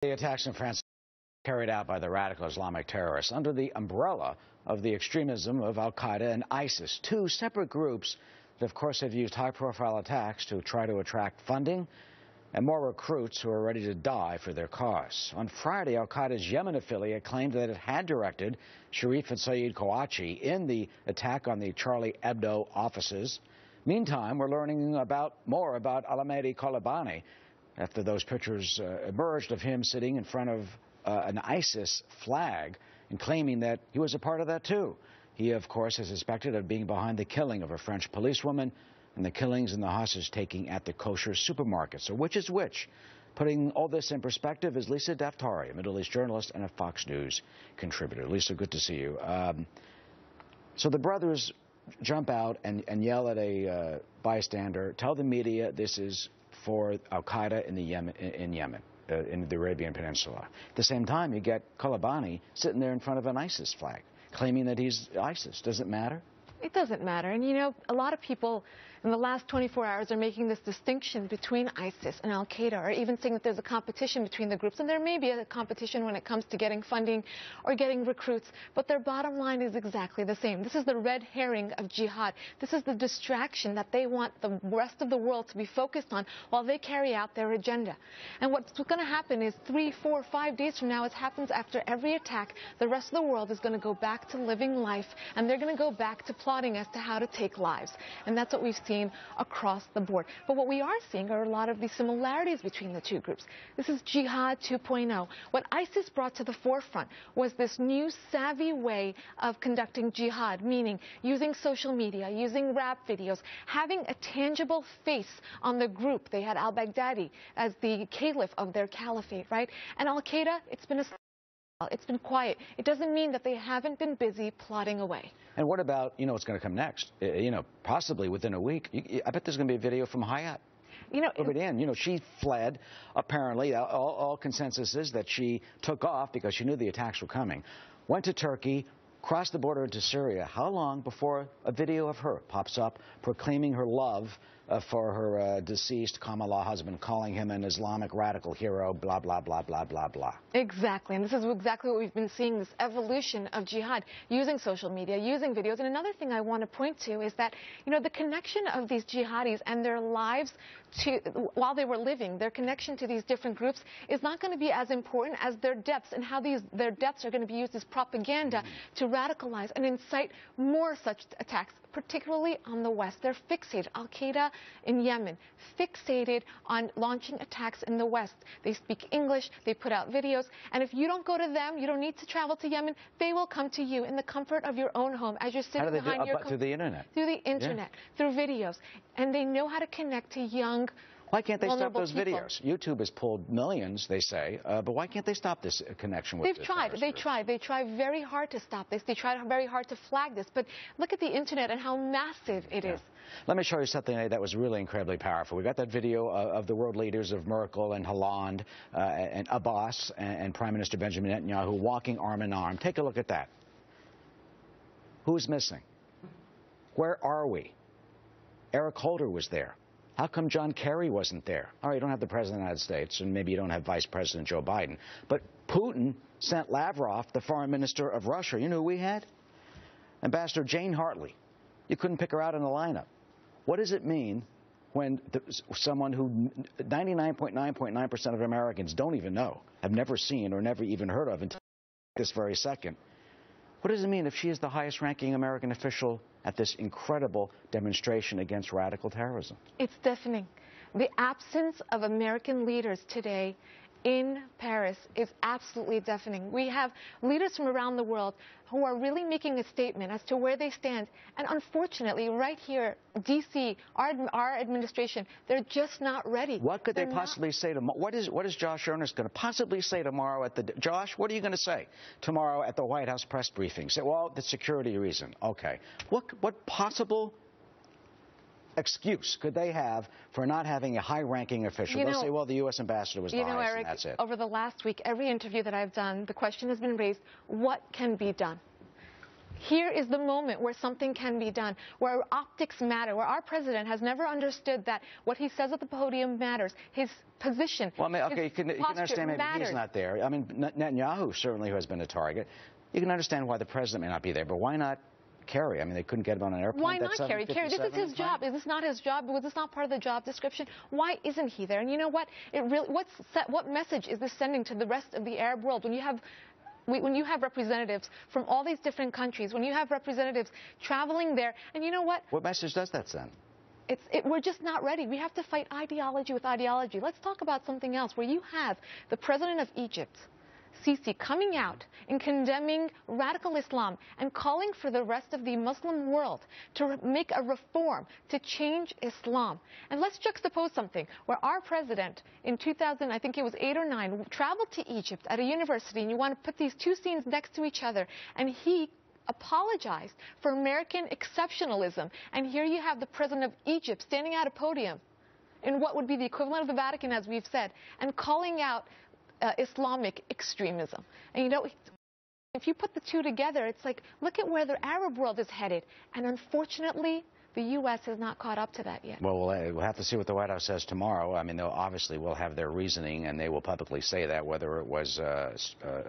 The attacks in France carried out by the radical Islamic terrorists under the umbrella of the extremism of al-Qaeda and ISIS, two separate groups that, of course, have used high-profile attacks to try to attract funding and more recruits who are ready to die for their cause. On Friday, al-Qaeda's Yemen affiliate claimed that it had directed Sharif and Saeed Kouachi in the attack on the Charlie Hebdo offices. Meantime, we're learning more about al-Mahdi Kolabani after those pictures emerged of him sitting in front of an ISIS flag and claiming that he was a part of that too. He, of course, is suspected of being behind the killing of a French policewoman and the killings and the hostage-taking at the kosher supermarket. So which is which? Putting all this in perspective is Lisa Daftari, a Middle East journalist and a Fox News contributor. Lisa, good to see you. So the brothers jump out and yell at a bystander, tell the media this is for al-Qaeda in Yemen, in the Arabian Peninsula. At the same time, you get Kolabani sitting there in front of an ISIS flag, claiming that he's ISIS. Does it matter? It doesn't matter. And, you know, a lot of people in the last 24 hours are making this distinction between ISIS and al-Qaeda, or even saying that there's a competition between the groups. And there may be a competition when it comes to getting funding or getting recruits, but their bottom line is exactly the same. This is the red herring of jihad. This is the distraction that they want the rest of the world to be focused on while they carry out their agenda. And what's going to happen is 3, 4, 5 days from now, it happens after every attack, the rest of the world is going to go back to living life, and they're going to go back to plotting as to how to take lives. And that's what we've seen across the board. But what we are seeing are a lot of the similarities between the two groups. This is Jihad 2.0. What ISIS brought to the forefront was this new savvy way of conducting jihad, meaning using social media, using rap videos, having a tangible face on the group. They had al-Baghdadi as the caliph of their caliphate, right? And al-Qaeda, it's been quiet. It doesn't mean that they haven't been busy plotting away. And what about, what's going to come next? Possibly within a week. I bet there's going to be a video from Hayat. She fled, apparently. All consensus is that she took off because she knew the attacks were coming. Went to Turkey, crossed the border into Syria. How long before a video of her pops up proclaiming her love for her deceased common law husband, calling him an Islamic radical hero, blah, blah, blah, blah, blah, blah. Exactly. And this is exactly what we've been seeing, this evolution of jihad, using social media, using videos. And another thing I want to point to is that, the connection of these jihadis and their lives while they were living, their connection to these different groups is not going to be as important as their deaths, and how their deaths are going to be used as propaganda to radicalize and incite more such attacks, particularly on the West. They're fixated. Al-Qaeda in Yemen, fixated on launching attacks in the West. They speak English, they put out videos, and if you don't go to them, you don't need to travel to Yemen, they will come to you in the comfort of your own home as you're sitting behind your computer. Through the internet? Through the internet, through videos. And they know how to connect to young, why can't they stop those people. videos? YouTube has pulled millions, they say, but why can't they stop this connection with They've tried. They try very hard to stop this. They try very hard to flag this. But look at the internet and how massive it is. Let me show you something that was really incredibly powerful. We got that video of the world leaders of Merkel and Hollande and Abbas and Prime Minister Benjamin Netanyahu walking arm in arm. Take a look at that. Who's missing? Where are we? Eric Holder was there. How come John Kerry wasn't there? All right, you don't have the President of the United States, and maybe you don't have Vice President Joe Biden. But Putin sent Lavrov, the foreign minister of Russia. You know who we had? Ambassador Jane Hartley. You couldn't pick her out in the lineup. What does it mean when someone who 99.9% of Americans don't even know, have never seen or never even heard of until this very second? What does it mean if she is the highest-ranking American official at this incredible demonstration against radical terrorism? It's deafening. The absence of American leaders today in Paris is absolutely deafening. We have leaders from around the world who are really making a statement as to where they stand. And unfortunately, right here, D.C., our administration, they're just not ready. What could they possibly say tomorrow? What is Josh Earnest going to possibly say tomorrow at the... Josh, what are you going to say tomorrow at the White House press briefing? Say, well, the security reason. Okay. What possible excuse could they have for not having a high-ranking official? They'll say, well, the U.S. ambassador was the highest, Eric, and that's it. Over the last week, every interview that I've done, the question has been raised, what can be done? Here is the moment where something can be done, where optics matter, where our president has never understood that what he says at the podium matters, his position, well, I mean, okay, you can understand maybe matters. he's not there. I mean, Netanyahu certainly has been a target. You can understand why the president may not be there, but why not Kerry? I mean, they couldn't get him on an airplane. Why not Kerry? Kerry, this is his job. Is this not his job? Was this not part of the job description? Why isn't he there? And you know what? What message is this sending to the rest of the Arab world when you have representatives from all these different countries, when you have representatives traveling there, and you know what? What message does that send? We're just not ready. We have to fight ideology with ideology. Let's talk about something else, where you have the president of Egypt, Sisi, coming out and condemning radical Islam and calling for the rest of the Muslim world to make a reform, to change Islam. And let's juxtapose something where our president in 2000, I think it was 8 or 9, traveled to Egypt at a university, and you want to put these two scenes next to each other, and he apologized for American exceptionalism. And here you have the president of Egypt standing at a podium in what would be the equivalent of the Vatican, as we've said, and calling out Islamic extremism. And you know, if you put the two together, it's like, look at where the Arab world is headed. And unfortunately, the U.S. has not caught up to that yet. Well, we'll have to see what the White House says tomorrow. I mean, they'll obviously will have their reasoning, and they will publicly say that, whether it was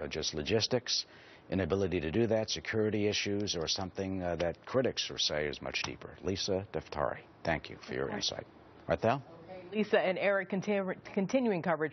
just logistics, inability to do that, security issues, or something that critics will say is much deeper. Lisa Daftari, thank you for your insight. Arthel? Okay, Lisa and Eric continuing coverage.